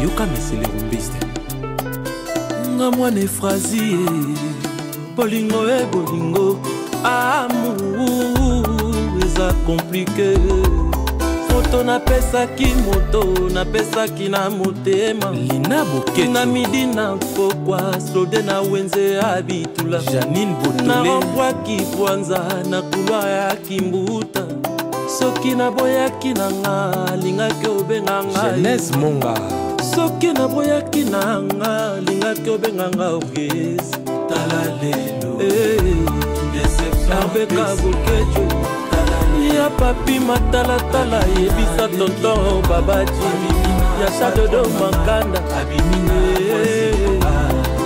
yoka mesele rumbiste nga mwana efrazi bolingo bolingo amour eza komplike moto napesaki moto napesaki na motema lina boketu na midi na pokwa slode na wenze abitula Janine Botole na rembwaki pwanza na kulwa ya kimbuta soki naboyaki na nga lingaki obenga nga Jeunesse Monga soki naboyaki na nga lingaki obenga nga orgesi tala lelo abeka bokejo ya papi matalatala yebisa tonton babaji ya sadodo makanda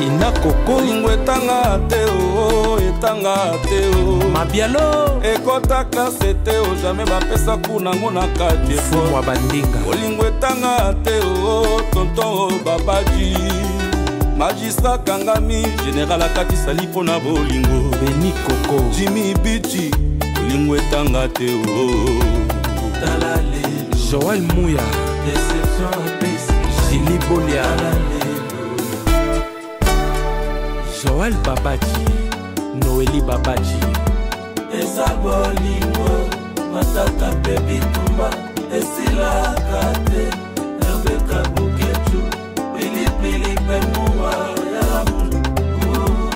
ina koko lingwe etanga te o mabialo ekotaka sete o jamais bapesa kunango na kati fumwa bandinga olingo etanga te o tonton babaji magistrat kangami général akatisali mpo na bolingo beni koko jimi bichi olingo etanga te o Joël Mouya Gili Bolia Joël Babaji Noélie Babaji eza bolingo matata mpe bitumba esilaka te erbeka buketu pilipili mpe muwa ya munu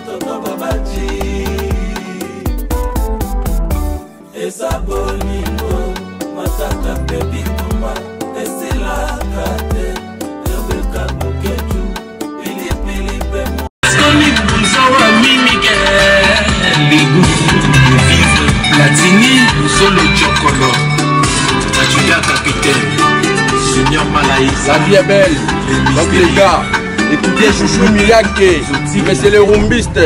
toto babaji eza bolingo matata mpe bitumba esilaka te erbeka buketu pilipili mpe muwa skoni bunzawa mimike ligu Latini, Zolo Chokolo, Adjuda Capitaine, Junior Malaïs. La vie est belle. Donc les gars, écoutez Chouchou Miyake, mais c'est le rumbiste.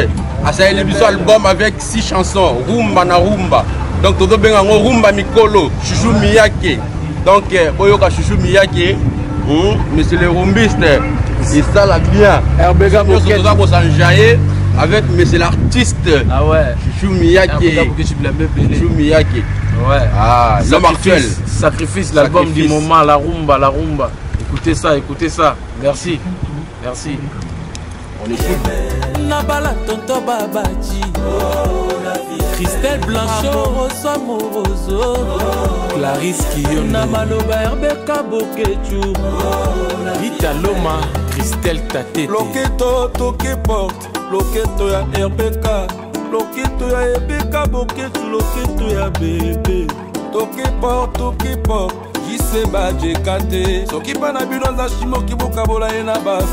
Ah, ça y est, le album avec 6 chansons, Rumba na Rumba. Donc tout le monde Rumba Mikolo, Chouchou Miyake. Donc Boyoka Chouchou Miyake, mais c'est le rumbiste. Et ça la bien. Herbega Boket, avec mais c'est l'artiste. Ah ouais. Chouchou Miyake. Chouchou Miyake. Ouais. Ah, l'homme actuel. Sacrifice, l'album du moment, la rumba, la rumba. Écoutez ça, écoutez ça. Merci. Merci. On écoute. Nabala tonto babaji. Christelle Blanchot, Rosa Moroso. Clarisse Kiyondo. Namaloba Herbeka Boketu. Rita Loma, Christelle Tatete. Loketo toke porte, loketo ya RBK, loketo ya Herbeka Boketu, loketo ya bébé. Toke porte, jise badje kate. Soki pa na bino za shimo kiboka bola ena bas.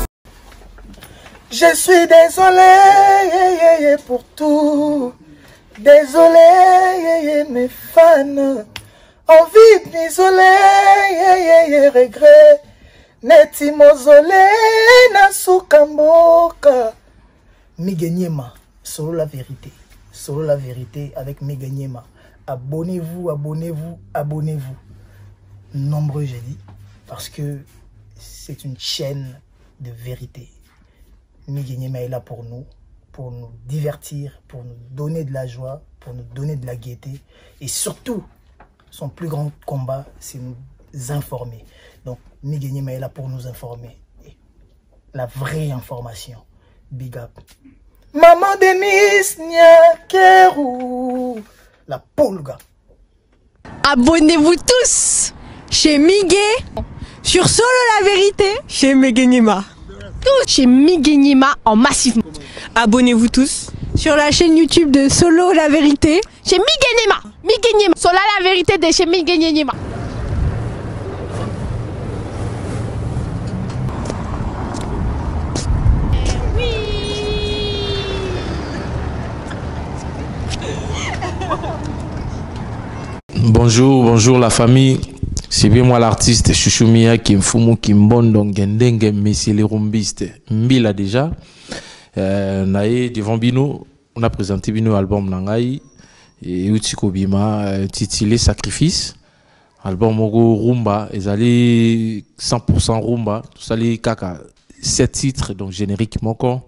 Je suis désolé pour tout. Désolé mes fans. Envie d'isoler regret. Neti mozole na sukamboka. Miganyema, solo la vérité. Solo la vérité avec Miganyema. Abonnez-vous, abonnez-vous, abonnez-vous. Nombreux j'ai dit. Parce que c'est une chaîne de vérité. Miganyema est là pour nous divertir, pour nous donner de la joie, pour nous donner de la gaieté. Et surtout, son plus grand combat, c'est nous informer. Donc, Miganyema est là pour nous informer. Et la vraie information. Big up. Maman Denise Nyakeru. La Polga. Abonnez-vous tous chez Miguel sur Solo la Vérité chez Miganyema. Tous chez Miganyema en massif. Abonnez-vous tous sur la chaîne YouTube de Solo la Vérité chez Miganyema. Miganyema. Solo la Vérité de chez Miganyema. Bonjour la famille. C'est bien moi l'artiste Chouchou Miyake Mfumu Kimbondo Ngendenge Messie les rumbistes. Mbila déjà. Nae devant Bino, on a présenté Bino album Nangai et Utiko Bima intitulé Sacrifice. Album Mogo Rumba, ils allaient 100% Rumba, tout ça les kaka 7 titres donc générique Moko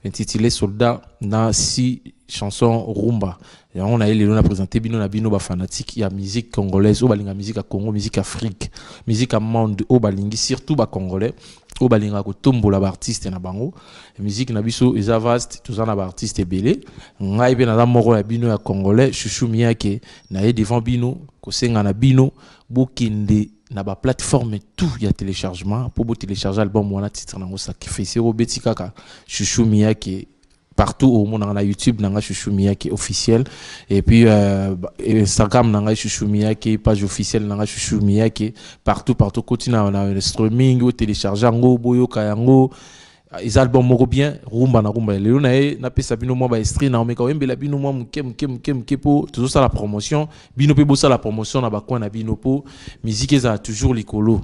intitulé Soldat na 6 chansons Rumba. Et on a présenté Bino na Bino ba fanatique, il y a musique congolaise, au balinga musique à Congo, musique Afrique, musique à monde, au balingi surtout ba congolais. o balinga ko tombola ba artiste na bango musique na biso eza vaste tozana ba artiste ebele ngai pe na moko ya bino ya congolais Chouchou Miyake na ye devant bino ko senga na bino bokinde na ba plateforme tout ya téléchargement pour bo télécharger album wana titre nango sacrifice o beti kaka Chouchou Miyake partout au monde na YouTube nanga Chouchou Miyake officiel et puis Instagram nanga Chouchou Miyake page officielle nanga Chouchou Miyake partout continue na streaming ou télécharger ngo boyo kayango les albums moko bien rumba lelo na pesa bino mo ba extrait na omeka wembela bino mo mke po toujours ça la promotion bino pe bo ça la promotion na ba coin na bino po musique ça toujours likolo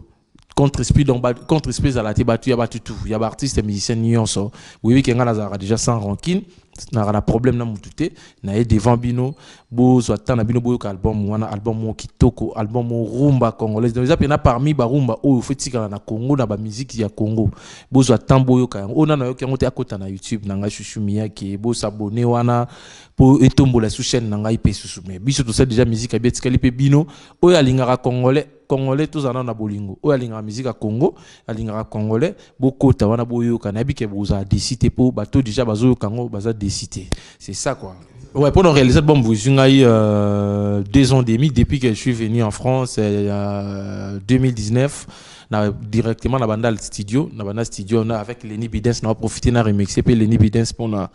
contre-esprit à la tébatu, il y a artistes et musiciens nyonso. Oui, qui a déjà sans rancune, n'a pas problème na mutute, na devant bino, bo soit na bino boyo album wana album kitoko, album rumba congolaise. Donc il y a parmi ba rumba o fetika na Congo na ba musique ya Congo. Bo soit boyo ka on na yo ki ngote akota na YouTube nanga Chouchou Miyake, bo s'abonner wana po etombola sous chaîne nanga ipe susu. Mais biso to ça déjà musique a betikali pe bino o ya lingara congolais tous en na bolingo o alinga musique à Congo alinga congolais beaucoup tawana boyo kanabi ke boza décider pour bateau déjà bazo kango baza décider c'est ça quoi. Ouais, pour nous réaliser l'album vous eu 2 ans et demi depuis que je suis venu en France 2019 directement na banda studio on a avec Lenny Bidens on a profité na remixer pe Lenny Bidens pour na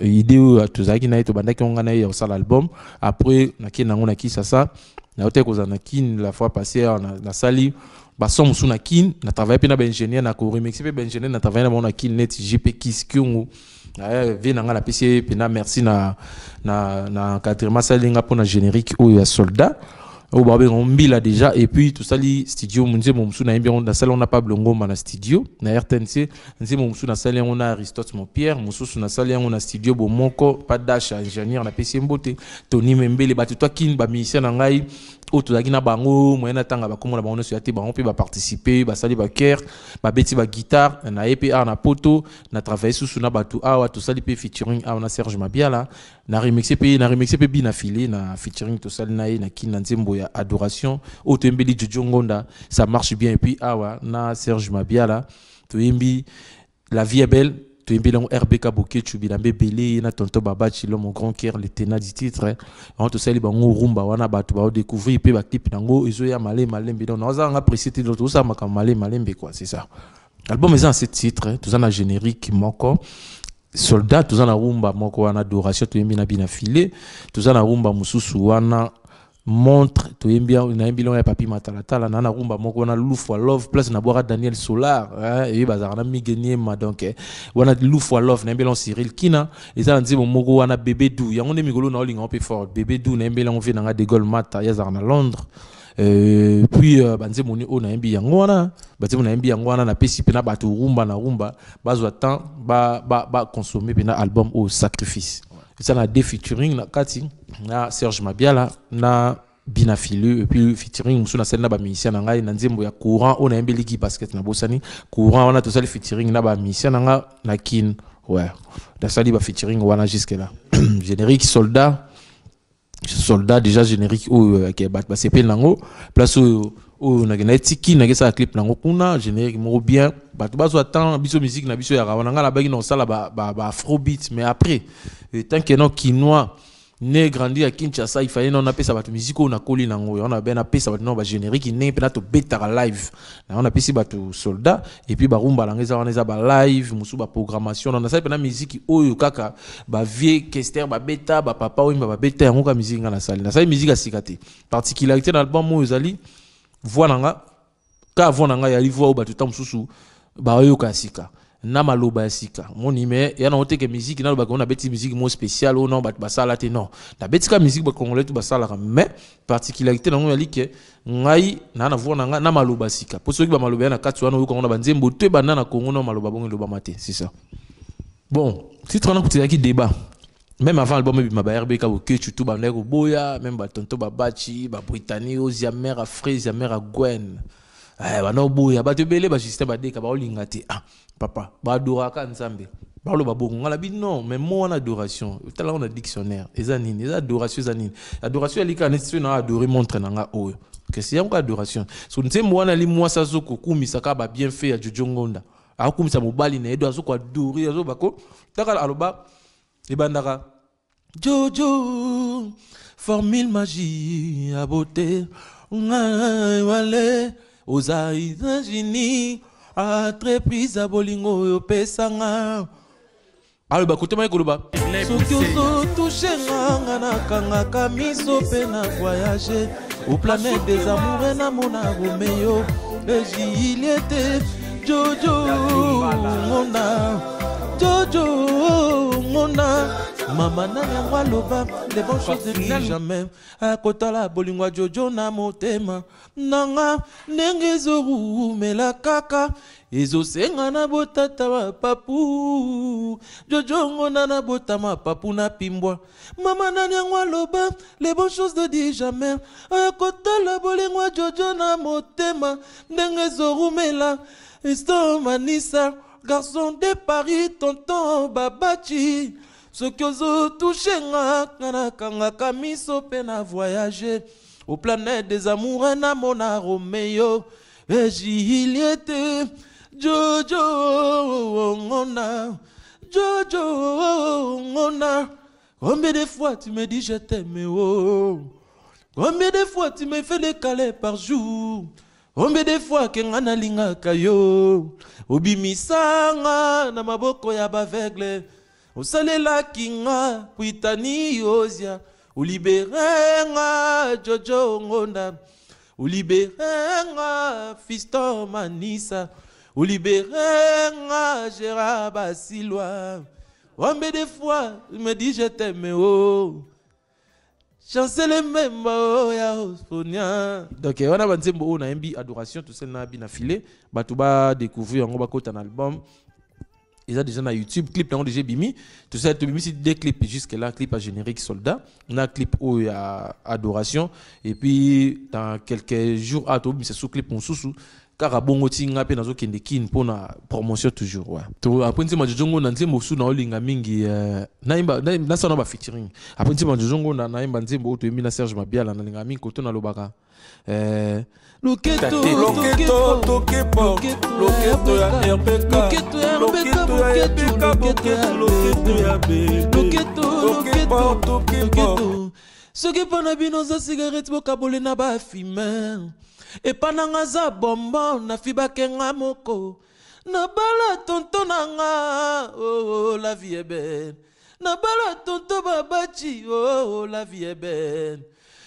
idée tout ça qui na to banda ki on a eu ça l'album après na ki nango na ki ça na hotel ko na kin la fois passée na sali ba som sous na kin na travailler pe na ba ingénieur na ko remixer pe ba ingénieur na travailler na kin net JP Kiskiongo vi na nga la PC pe na merci na encadrement salinga pour na générique ou ya soldat au babé on mbila déjà et puis tout ça li studio munze momsu na bien na salle on a pas blongo na studio na RTNC nzi momsu na salle on a Aristote mon Pierre mususu na salle on a studio bo moko pas dash ingénieur na PC mbote Tony Membele ba toi kin ba musicien na ngai o to na bango moyena tanga ba komo na bango so yate bango pe ba participer ba sali ba ker ba beti ba guitare na EPA na poto na travailler sous na batu awa to sali pe featuring awa na Serge Mabiala na remixer pe bina filé na featuring to sali na kin na nzembo ya adoration o to mbeli Jojo Ngonda ça marche bien et puis awa na Serge Mabiala to yembi la vie est belle to yembi long RBK Bokechu bilambe belé na tonto Babachi l'homme au grand cœur le tenant du titre on to sali bango rumba wana batu ba découvrir pe ba clip nango izo ya malembe donc on a apprécié tout ça ma malembe quoi c'est ça album est en 7 titres tout ça na générique moko soldat tout ça na rumba moko wana adoration to yembi na bina filé tout ça na rumba mususu wana montre to yembia na yembilon ya papi matalatala na rumba moko na Loufwa Love place na boira Daniel Solar et bazara na Migeniema donc wana Loufwa Love na yembilon Cyril Kina et ça nzimo moko wana bébé dou yango ne migolo na olinga pe fort bébé dou na yembilon ve na de Gaulle Mata ya na Londres puis banze moni o na yembi yango wana bazemo na yembi yango wana na pesi pe na batu rumba na rumba bazwa temps ba consommer pe na album au sacrifice ça na des featuring na kati na Serge Mabiala na bina filu et puis featuring musu na scène na ba musicien na ngai na nzembo ya courant on a yembeli ki basket na bosani courant on a tout ça le featuring na ba musicien na nga kin ouais da sali ba featuring wana jusque là générique soldat déjà générique ou qui bat ba sepel nango place o na gena tiki na gesa clip nango kuna générique mo bien bato bazo attend biso musique na biso ya rawana nga la bagi non sala ba afrobeat mais après tant que non quinois né grandi à Kinshasa il fallait non appeler ça bato musique on a collé nango on a ben appelé ça bato non ba générique né pe na to beta live on a pesi bato soldat et puis ba rumba langeza on eza ba live musu ba programmation on a ça pe na musique oyo kaka ba vie kester ba beta ba papa oyo ba beta yango ka musique na salle na ça musique a sikate particularité dans l'album oyo zali voix nanga ka voix nanga ya voix o bato tamsusu ba oyo ka sika na maloba sika moni mais ya na oteke musique na ba on a beti musique mo spécial ou non ba sala te non na beti ka musique ba congolais tout ba sala mais particularité nango ya like ngai na voix nanga na maloba sika pour ceux qui ba maloba na katu wana ko na banzembo te ba na Congo na maloba bongo loba maté c'est ça bon titre on a côté qui débat même avant l'album ma ba RBK Bokechu tout ba ndeko boya même ba tonto Babachi ba Britannique aux mère Fraise mère Gwen bana boya ba te belé ba système ba deka ba olinga te papa ba adoraka nzambe ba lo ba bongo ngala bi non mais moi en adoration tout là on a dictionnaire ezanine adoration ezanine adoration elika nesti na adorer montre nanga oyo que c'est une adoration so nzembo wana li mwasa zoko kumisaka ba bien fait ya Jojo Ngonda akumisa mobali na edo azoko adorer azobako taka aloba ebandaka Jojo formule magie à beauté wale aux États-Unis entreprise à bolingo yo pesanga aloba kotema ekoloba soki ozotouche nganga nakangaka miso mpe na voyager au planète des amours na mona Romeo Juliette Jojo Ngonda Jojo Ngonda Mama nana waloba les bonnes choses de vie jamais à kotala bolingo Jojo na motema nanga ndenge zoru mela kaka ezo senga na botata wa papu Jojo Ngonda na botama papu na pimbwa mama nana waloba les bonnes choses de dire jamais à kotala bolingo Jojo na motema ndenge zoru mela Estomanisa garçon de Paris tonton Babachi soki ozotouche ngaka miso mpe na voyager au planète des amours na mona Romeo et Juliette Jojo Ngonda Jojo Ngonda combien de fois tu me dis je t'aime oh combien de fois tu me fais des câlins par jour combien de fois que ngana lingaka yo obimisanga na maboko ya baveugle osalela kinga puitani ozia uliberenga Jojo Ngonda uliberenga Fiston Manisa uliberenga Gérard Basilwa combien de fois tu me dis je t'aime oh chancele même ya Sonia donc on a banzembo on a un bi adoration tout ça na bi na filé batuba découvrir on va côté un album ils ont déjà na YouTube clip on déjà bimi tout ça tu bimi c'est des clips jusque là clip à générique soldat on a clip où il y a adoration et puis dans quelques jours à tout c'est sous clip mon sous car bongo tinga pe nazo kende kin pona promotion toujours ouais to après nzima Jojo Ngonda nzembo su na olinga mingi naimba na sana ba featuring après nzima Jojo Ngonda naimba nzembo to emi na Serge Mabiala na linga mingi koto na lobaka loketo tokepo loketo ya RPK loketo ya bebe tokepo soki pona bino za cigarette bokabole na ba fumer et pananga za bonbon na fibake nga moko na bala tonton nanga oh la vie est belle na bala tonton Babachi oh la vie est belle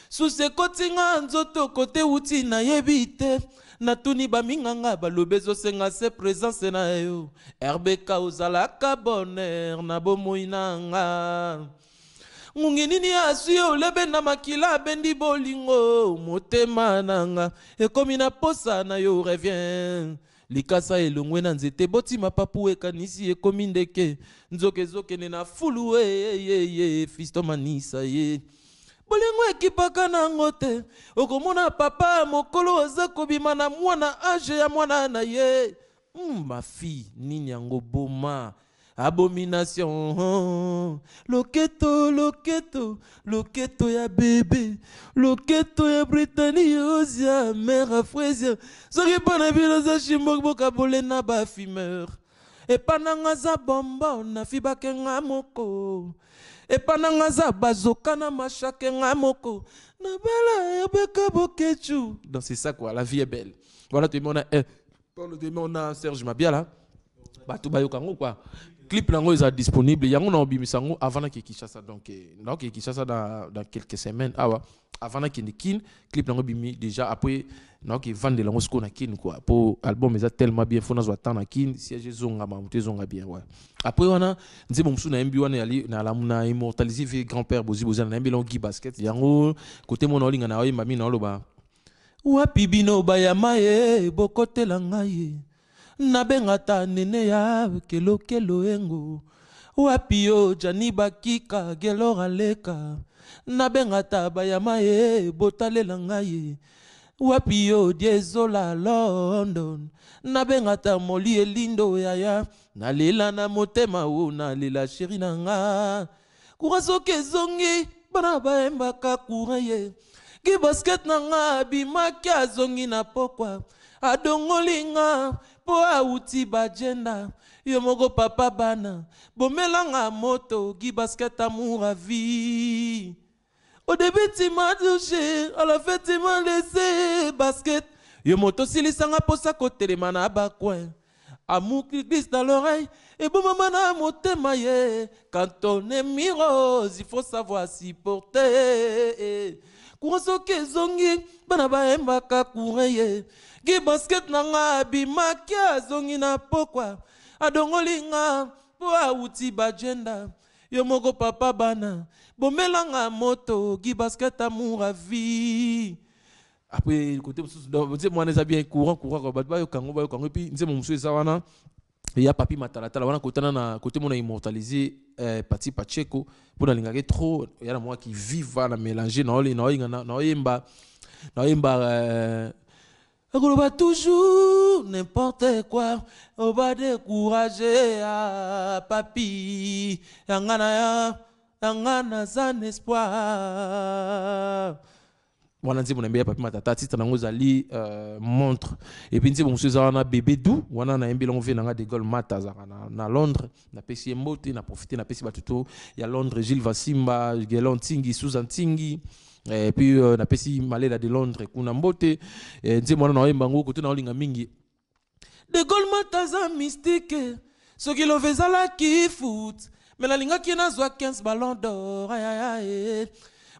sous se kotinga nzoto kote uti na yebite na tuni baminganga balobezo senga se présence na yo RBK ozalaka bonheur na bomoi nanga ngungi nini asui olebe na makila bendi bolingo motema nanga ekomi na posa na yo revient likasa elongwe na nzete botima papu ekanisi ekomi ndeke nzokezokene na fulu Fiston Manisa ye bolingo ekipaka nango te okomona papa mokolo aza kobima na mwana age ya mwana na ye ma fille nini yango boma abomination loketo ya bébé loketo ya Brittany ozia mère fraise soki pana bino za chimok boka bolena ba fumeur epananga za bomba na fibake nga moko epananga za bazoka na machake nga moko na bala RBK bokechu donc c'est ça quoi la vie est belle voilà tu on a Serge Mabiala batu bayokango quoi clip nango est disponible yango na obimisango avant que Kinshasa donc Kinshasa dans quelques semaines avant que kin clip nango bimi déjà après donc vendre lango ce qu'on a kin quoi pour album est tellement bien faut na zo attendre kin siège zonga mamuté zonga bien ouais après on a nzembo msu na mbi wana yali na lamuna immortaliser vieux grand-père bozi na mbi longi basket yango côté mon olinga na oyimba mi na loba wapi bino bayamaye bokotela ngai nabengata nene ya kelo engo wapi yo jani bakika gelo aleka nabengata bayama ye botalela ngai wapi yo diezola London nabengata moli elindo yaya nalela na motema wo nalela sheri nanga kurasoke zongi bana baembaka kuraye Ki basket nanga bimaki azongi na pokwa adongolinga po auti bajenda yo moko papa bana bomelanga moto gi basket amour à vie. Au début tu m'as touché, à la fin tu m'as laissé basket yo moto silisanga posa kotelema na bakwe amour qui glisse dans l'oreille et bon maman na motema ye. Quand on est mirose il faut savoir s'y porter. Kurosoke zongi bana baembaka kureye gi basket nanga bimaki azongi na pokwa adongolinga po auti bajenda yo moko papa bana bomelanga moto gi basket amour à vie. Après côté moi les bien courant ba yo kango et puis nze mon monsieur sawana il y a papi matalatala wana kotana na côté mon immortalisé Pati Pacheco pour na lingake trop il y a moi qui viva na mélanger na yemba Akoloba toujours n'importe quoi on va décourager papi yangana sans espoir. Wana nzi mon papi matata titre nango zali montre et puis nzi mon monsieur zana bébé dou wana na yembi longue nanga de Gaulle mata na Londres na pesi mbote na profiter na pesi batuto ya Londres Gilles Vasimba Gelon Tingi Susan Tingi et puis na pesi malela de Londres kuna mbote nzi mwana na yemba ngo kote na olinga mingi de Gaulle mata za mystique ce qui lo vezala ki foot mais la linga qui na zwa 15 ballons d'or ay ay ay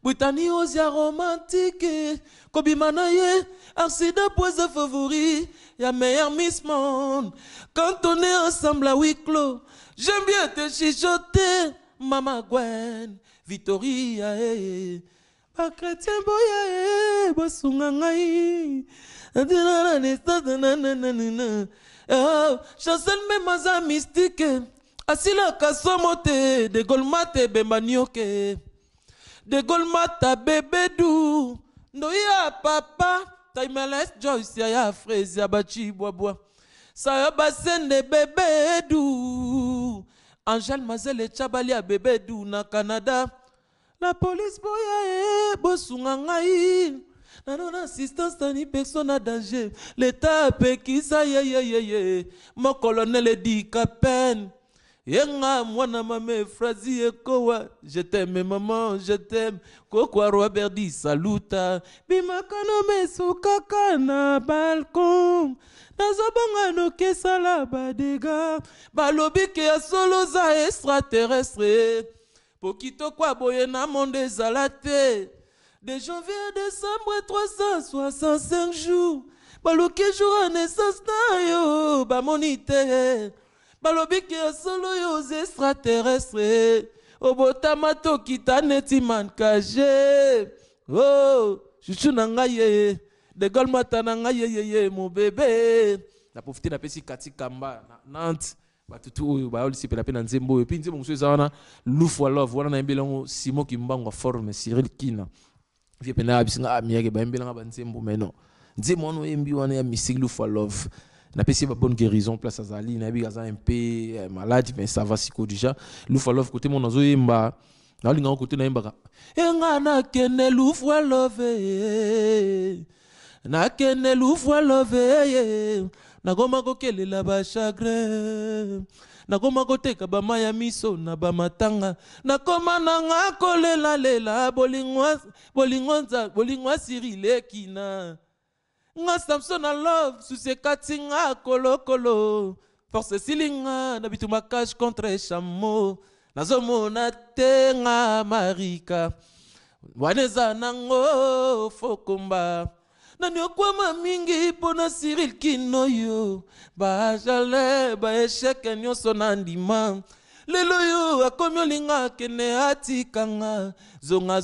Britannie osia romantique, Kobimanaye, accident poison favori, y'a meilleur Miss Monde. Quand on est ensemble à huis clos, j'aime bien te chichoter, Mama Gwen, Victoria, pas chrétien boya, Bosungangaï, chancel même maza mystique, asila kasomote, de Golmate Bembanioke. De Golmata bébé dou Noya papa Timeless Joyce ya fraise ya bachi bois Ça ya basen de bébé dou Angel Mazel Chabali bébé dou na Canada. La police boya bosunga ngai non assistance ni personne à danger. L'état qui ça ye mon colonel dit Capen. Yenga mwana mame frazi ekowa je t'aime maman je t'aime kokwa Robert dit saluta bimakano mesukaka na balcon nazobanga no kesala badega balobi ke ya solo za extraterrestre pokito kwa boye na monde zalate de janvier à décembre 365 jours baloki jour à naissance na yo ba monite balobi ke solo yo extraterrestre obotama to kitaneti mankaje oh chuchu na ngai de Gaulle mata na ngai mon bébé na profiter na pesi kati kamba na Nantes batutu oyo ba oli sipela pe na nzembo et puis nzembo monsieur zana Lufwa Love wana na embelongo Simon Kimbango forme Cyril Kina vie pena bisinga amiake ba embelanga ba nzembo mais non nzembo no embi wana ya musique Lufwa Love. Na pesi ba bonne guérison place azali na bi un peu malade mais ça va siko déjà Lufwa Love côté mon ozo yemba na linga côté na yemba enga na kene Lufwa Love na kene Lufwa Love na goma ko kelela ba chagrin na goma ko teka ba maya miso na ba matanga na koma na nga kolela lela bolingwa Cyril Kina nga Samson a love sous katinga kolo kolo force silinga na bituma cache contre chameau nazomo na tenga marika waneza nango fokomba nani okwama mingi pona Cyril Kinoyo ba jale ba échec nyonso na ndima lelo yo akomi olinga kene atikanga zonga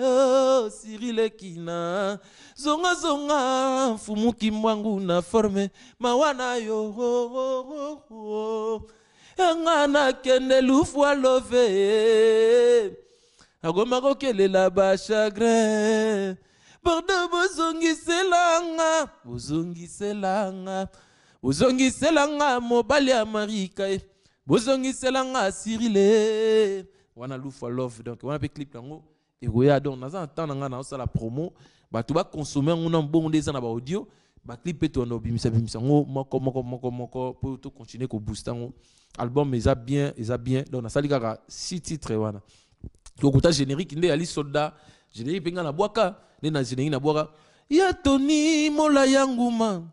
yo Cyril Kina zonga fumuki mwangu na forme mawana yo engana kene Lufwa Love agoma kokelela ba chagrin pardon bozongiselanga mobali ya Marika bozongiselanga Cyril wana Lufwa Love donc wana pe clip nango et goya donc na za temps nga na ça la promo ba tu ba consommer on bon des na ba audio ba clip to no bimisa ngo moko pour tout continuer ko booster ngo album mais ça bien donc na sali kaka 6 titres wana donc ta générique nde ali soldat générique penga na boaka ne na générique na boaka ya Tony mola yanguma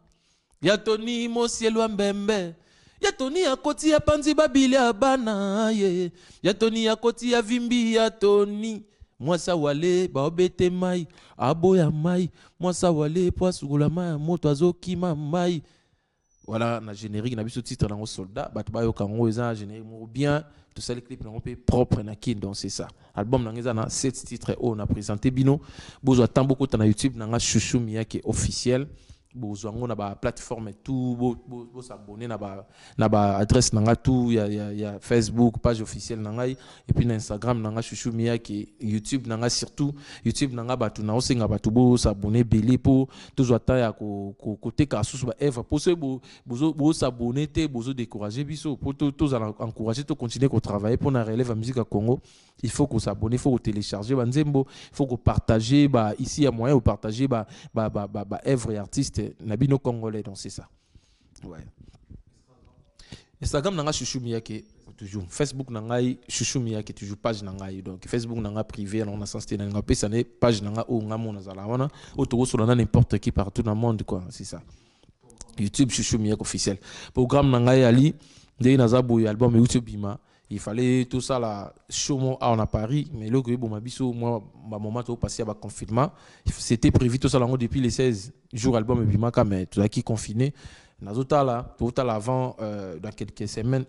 ya Tony mosielwa mbembe ya Tony akoti ya panzi babili ya bana ye ya Tony akoti ya vimbi ya Tony mwasa wale baobete mai aboya mai mwasa wale po asugula mai moto azokima mai. Voilà, na générique na biso titre na soldat bat ba yo kango eza générique mo bien tout ça les clips na propre na kin donc c'est ça album na ngeza na 7 titres on a présenté bino bozo tamboko na YouTube na Chouchou Miyake officiel bozo ngo na ba plateforme tout bo s'abonner na ba adresse na tout ya Facebook page officielle na ngai et puis na Instagram na Chouchou Miyake YouTube na surtout YouTube na batu na osenga batu bo s'abonner belé pour toujours temps ya côté ka sous ba Eva pour ce bo s'abonner te bozo décourager biso pour tous encourager to continuer ko travailler pour na relève la musique à Congo. Il faut qu'on s'abonne, il faut qu'on télécharger banzembo, il faut qu'on partager ici il y a moyen de partager œuvre et artiste nabino congolais donc c'est ça. Ouais. Instagram nanga Chouchou Miyake toujours Facebook nanga Chouchou Miyake toujours page nanga donc Facebook nanga privé on a sensé nanga page nanga o ngamo na zala wana autour sur n'importe qui partout dans le monde quoi c'est ça. YouTube Chouchou Miyake officiel. Programme nanga ali de nazabu album YouTube bima. Il fallait tout ça là, chaud on a Paris, mais là que bon moi moment où passé à confinement, c'était prévu tout ça là depuis les 16 jours album et puis mais tout ça qui confiné. Nazota là, tout à l'avant dans quelques semaines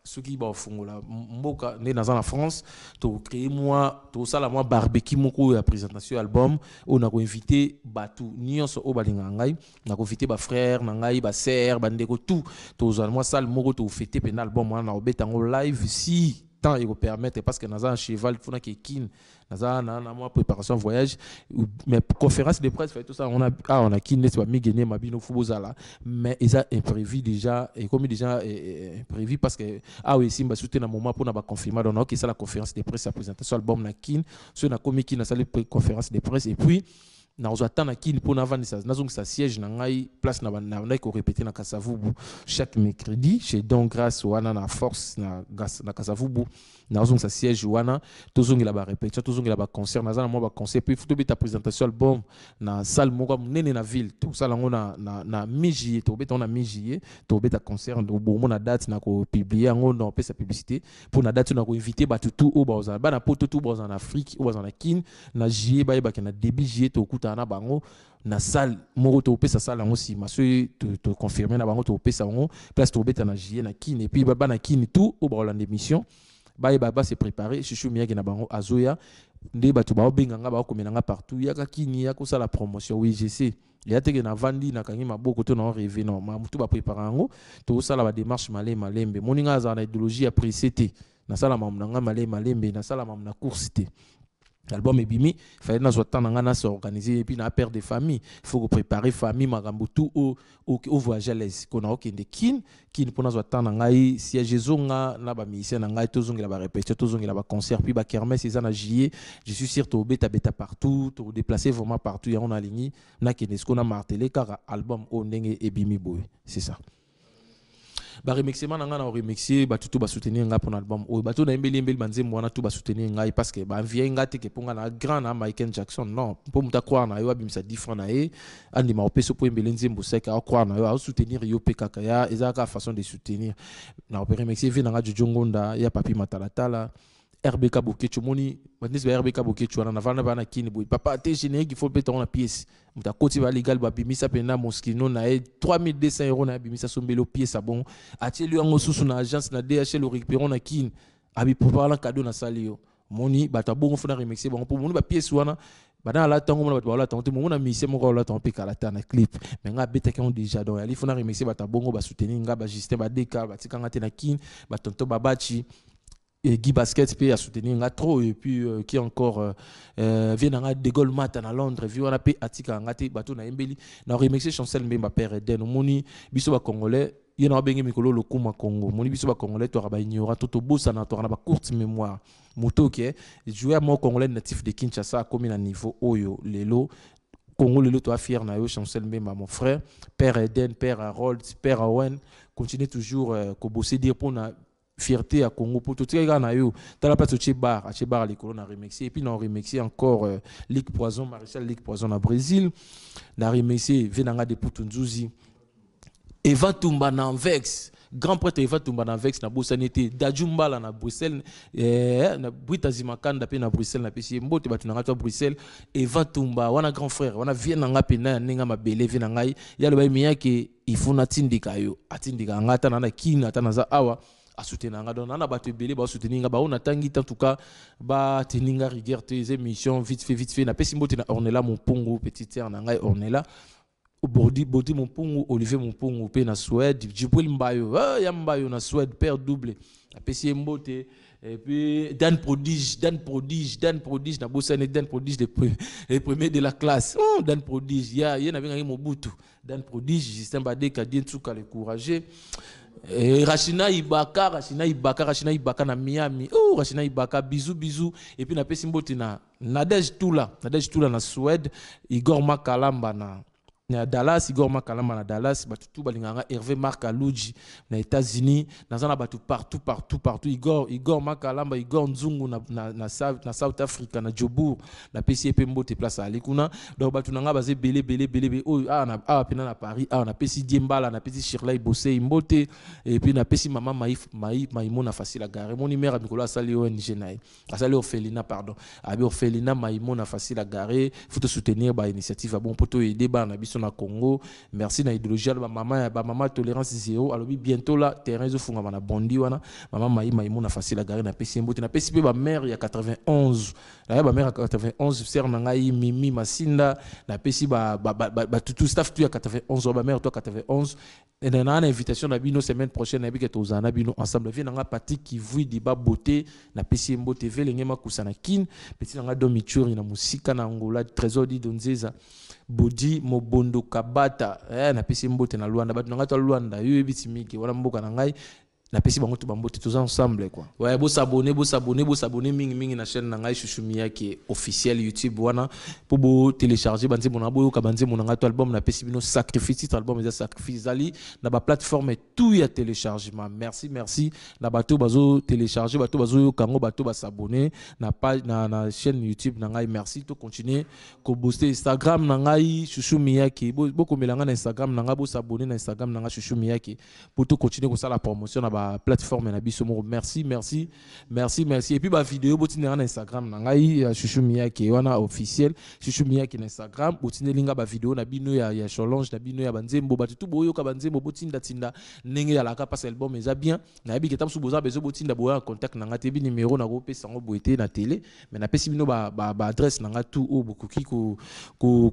ceux qui ba fongo là mboka né dans la France, to créer moi tout ça là moi barbecue moko la présentation album, on a invité batu nyonso o balinga ngai, na invité ba frère na ngai ba sœur ba ndeko tout, to za moi salle moko to fêter pen album moi na obetango live si temps il permettre parce que dans un cheval faut que kin dans un mois préparation voyage mais conférence de presse fait tout ça on a kin n'est pas migéné mabino fubozala mais ils a imprévu déjà et comme déjà prévu parce que oui simba soutenir un moment pour na ba confirmer donc OK ça la conférence de presse la présentation album na kin sur na komi kin na salle conférence de presse et puis na ozata na kin pour na vendre ça nazong sa siège na ngai place na na ko répéter na Kasavubu chaque mercredi chez donc grâce wana na force na Kasavubu nazong sa siège wana tozongi la ba répétition tozongi la ba concert na za moi ba concert puis faut ta présentation album na salle moko nene na ville tout ça lango na mi-juillet to beta na mi-juillet to beta concert do bon na date na ko publier ngo na sa publicité pour na date na ko inviter ba tout au ba na poto tout en Afrique ou en kin na juillet ba na début juillet to na bango na salle moko to pesa salle ngo si maso to confirmer na bango to pesa ngo place to beta na juillet na kin et puis ba na kin tout au ba l'émission ba se préparer Chouchou Miyake na bango azoya nde batu ba benganga ba komenanga partout yaka kini yako ça la promotion oui je sais ya teke na vandi na kangi maboko to na rêver non ma mutu ba préparer ngo to ça la démarche malembe moninga za na idéologie après c'était na sala mamnanga malembe na sala mamna course té. L'album est bimi, il fallait nous attendre à s'organiser et puis na père de famille, il faut préparer famille magambo tout au voyage à l'aise. Qu'on a aucun de kin pour nous attendre ngai siège zonga na ba musicien ngai tozongi la ba répétition tozongi la ba concert puis ba kermesse c'est ça juillet, je suis sûr to beta partout, to déplacer vraiment partout ya on a ligne na kenesko na martelé car album o ndenge e bimi boy, c'est ça. Ba remixement na nga na remixer ba tout ba soutenir nga pour l'album o ba to na embeli banzembo wana tout ba soutenir nga parce que ba vie nga te ke ponga na grand na Michael Jackson non pour muta croire na yo abimisa different na e andi ma opeso po embeli nzembo seka a croire na yo a soutenir yo pe kaka ya ezaka façon de soutenir na remixer vi na nga Jojongonda ya Papi Matalatala RBK Bokecho moni maintenant RBK Bokecho wana na vana kini boy papa te générique il faut péter na pièce muta koti va légal ba bimisa pena moskino na 3200 € na bimisa sombelo pièce bon atieli yango susu na agence na DHL récupérer na kin abi préparer cadeau na salio moni bata bongo fona remixer bon pour moni ba pièce wana bana la tango mona ba la tango mo na mise mo la tango pe kala ta na clip mais nga beta ka on déjà donc ali fona remixer bata bongo ba soutenir nga ba Justin ba deka ba tikanga te na kin ba tonto babachi et Guy Basket peut soutenir nga trop et puis qui encore vient dans De Gaulle Matin à Londres vu on a pe atika ngati bato na embeli na remixer chancel mbemba père Eden moni biso ba congolais il y a un mikolo le kuma Congo moni biso ba congolais to ba ignora to bossa na to na ba courte mémoire moto qui est joueur mo congolais natif de Kinshasa comme na niveau oyo lelo Congo lelo to fier na yo chancel Mbemba mon frère père Eden père Harold père Owen continue toujours ko bosser dire pour na fierté à Congo pour tout ça na yo dans la place au Chebar les colons na remixé et puis na remixé encore Ligue Poison Maréchal Ligue Poison na Brésil na remixé venanga de Putunzuzi Eva Tumba na Vex grand prêtre Eva Tumba na Vex na Bosanité Dajumba la na Bruxelles na Brita Zimakanda pe na Bruxelles na pesi mbote batu na to Bruxelles Eva Tumba wana grand frère wana vient na ngape na ninga mabele vient na ngai ya lo ba miyake ifuna tindika yo atindika ngata na kina ta na za awa a soutenir nga donc na bato belé ba soutenir nga ba on atangi en tout cas ba teninga rigueur tes émissions vite fait na pesi mbote na Ornella mon pongo petite terre na ngai Ornella Bodi mon pongo Olivier mon pongo pe na Suède Djibril Mbayo ya Mbayo na Suède père double na pesi mbote et puis Dan Prodige na Bossane Dan Prodige les premiers de la classe Dan Prodige ya na benga Mobutu Dan Prodige Justin Badeka Dientuka le courageux Rachina Ibaka na Miami Rachina Ibaka bisous et puis na pesi mbote na Nadej Tula na Suède Igor Makalamba na Dallas Igor Makalamba na Dallas batu tout balinganga Hervé Marc Aluji na États-Unis nazana batu partout Igor Makalamba Igor Nzungu na South Africa na Joburg na PCP mbote place à Likuna donc batu nanga bazé belé na pena na Paris na PC Diembala na PC Shirley Bossé mbote et puis na PC maman Maïmona facile à garer mon numéro Mikolo asali ONG naï asali Orphelina pardon abi Orphelina Maïmona facile à garer faut te soutenir ba initiative bon poto aider ba na na Congo merci na idéologie ba maman tolérance zéro alobi bientôt là terrain zo funga na bondi wana maman Maïmona facile à garer na PC mbote na PC ba mère ya 91 la ba mère ya 91 sœur na ngai Mimi Masinda na PC ba tout staff tu ya 91 ba mère toi 91 et dans une invitation na bino semaine prochaine na bika tozana bino ensemble vient nga parti qui vui di ba beauté na PC mbote velenge makusana kin petit nga domichuri na musika na Angola trésor di donzeza Bodi Mobondo Kabata na pesi mbote na Luanda batu ngata Luanda yo ebiti miki wala mboka na ngai na pesi bango to bambote tous ensemble quoi ouais bo s'abonner mingi na chaîne na ngai Chouchou Miyake officiel YouTube wana pour bo télécharger banze mon abo ka banze mon ngata album na pesi bino sacrifice titre album ya sacrifice ali na ba plateforme tout ya téléchargement merci na bato bazo télécharger bato bazo kango bato ba s'abonner na page na chaîne YouTube na ngai merci to continuer ko booster Instagram na ngai Chouchou Miyake bo ko melanga na Instagram na ngai bo s'abonner na Instagram na ngai Chouchou Miyake pour to continuer ko ça la promotion na ba plateforme na biso mo merci et puis ba vidéo botinera na Instagram na ngai Chouchou Miyake wana officiel Chouchou Miyake na Instagram botinelinga ba vidéo na bino ya challenge na bino ya banzembo batu tu boyo ka banzembo botinda ndenge ya la ka passe album eza bien na bi ketam su boza bezo botinda boya contact na ngate bi numéro na go pesa ngo boete na télé mais na pesi bino ba adresse na ngatu o bokuki ko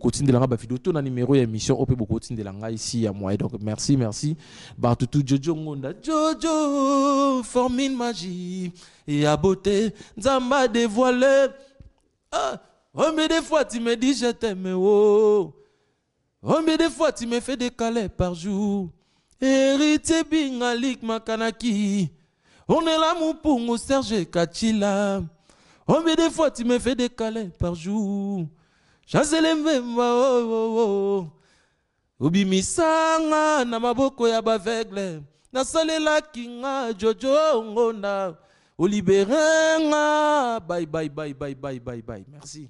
tindela ba vidéo to na numéro ya émission o pe boko tindela ngai ici à moi donc merci Bartutu Jojo Ngonda Jojo forme une magie et à beauté Nzamba dévoilé mais des fois tu me dis je t'aime mais des fois tu me fais décaler par jour héritier Bingalik Makanaki on est là mon pongo Serge Kachila mais des fois tu me fais décaler par jour Chazele Mbemba Ubimisanga na maboko ya baveugle nasalela kinga Jojo Ngonda Oliberenga bye merci